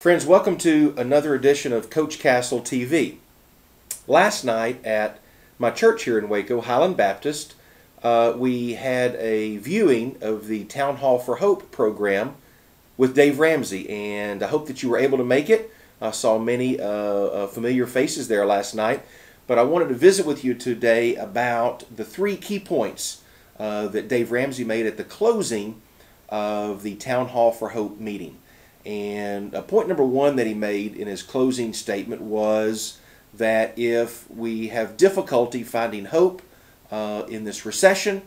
Friends, welcome to another edition of Coach Castle TV. Last night at my church here in Waco, Highland Baptist, we had a viewing of the Town Hall for Hope program with Dave Ramsey, and I hope that you were able to make it. I saw many familiar faces there last night, but I wanted to visit with you today about the three key points that Dave Ramsey made at the closing of the Town Hall for Hope meeting. And point number one that he made in his closing statement was that if we have difficulty finding hope in this recession,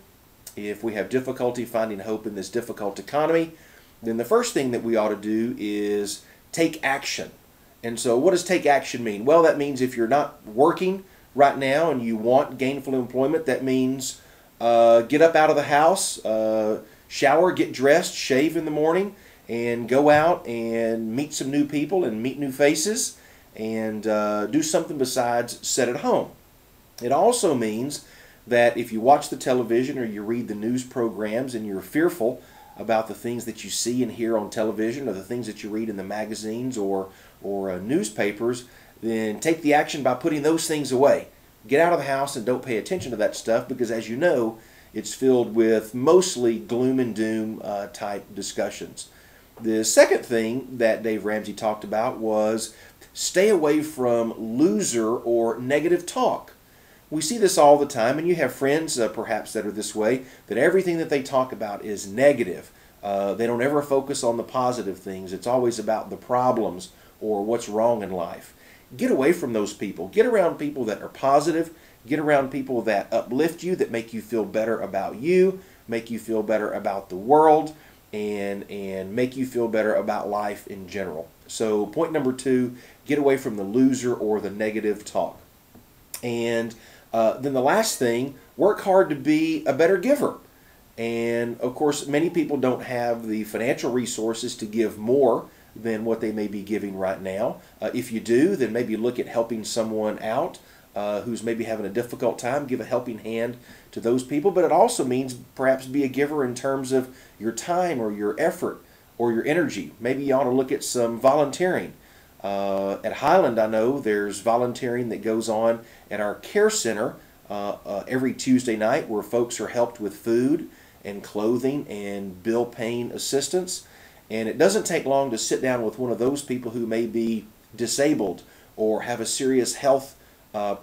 if we have difficulty finding hope in this difficult economy, then the first thing that we ought to do is take action. And so what does take action mean? Well, that means if you're not working right now and you want gainful employment, that means get up out of the house, shower, get dressed, shave in the morning, and go out and meet some new people and meet new faces and do something besides sit at home. It also means that if you watch the television or you read the news programs and you're fearful about the things that you see and hear on television or the things that you read in the magazines or newspapers, then take the action by putting those things away. Get out of the house and don't pay attention to that stuff, because as you know, it's filled with mostly gloom and doom type discussions. The second thing that Dave Ramsey talked about was stay away from loser or negative talk. We see this all the time, and you have friends perhaps that are this way, that everything that they talk about is negative. They don't ever focus on the positive things. It's always about the problems or what's wrong in life. Get away from those people. Get around people that are positive. Get around people that uplift you, that make you feel better about you, make you feel better about the world, and make you feel better about life in general. So point number two, get away from the loser or the negative talk. And then the last thing, work hard to be a better giver. And of course, many people don't have the financial resources to give more than what they may be giving right now. If you do, then maybe look at helping someone out who's maybe having a difficult time. Give a helping hand to those people. But it also means perhaps be a giver in terms of your time or your effort or your energy. Maybe you ought to look at some volunteering. At Highland, I know there's volunteering that goes on at our care center every Tuesday night, where folks are helped with food and clothing and bill paying assistance. And it doesn't take long to sit down with one of those people who may be disabled or have a serious health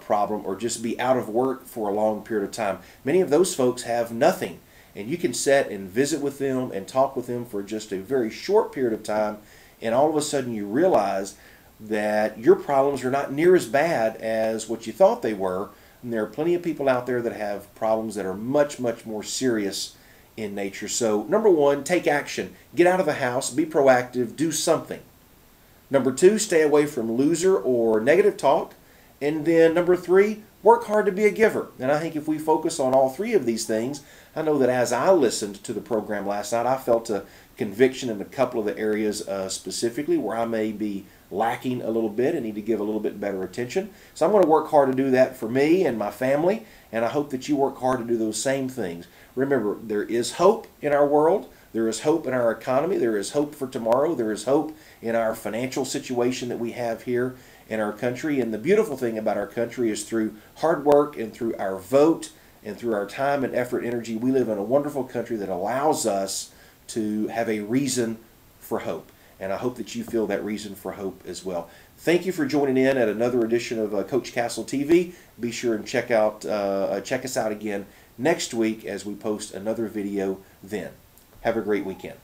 problem or just be out of work for a long period of time. Many of those folks have nothing, and you can sit and visit with them and talk with them for just a very short period of time, and all of a sudden you realize that your problems are not near as bad as what you thought they were. And there are plenty of people out there that have problems that are much, much more serious in nature. So number one, take action. Get out of the house, be proactive, do something. Number two, stay away from loser or negative talk. And then number three, work hard to be a giver. And I think if we focus on all three of these things, I know that as I listened to the program last night, I felt a conviction in a couple of the areas specifically where I may be lacking a little bit and need to give a little bit better attention. So I'm going to work hard to do that for me and my family, and I hope that you work hard to do those same things. Remember, there is hope in our world. There is hope in our economy. There is hope for tomorrow. There is hope in our financial situation that we have here in our country. And the beautiful thing about our country is through hard work and through our vote and through our time and effort, energy, we live in a wonderful country that allows us to have a reason for hope. And I hope that you feel that reason for hope as well. Thank you for joining in at another edition of Coach Castle TV. Be sure and check us out again next week as we post another video then. Have a great weekend.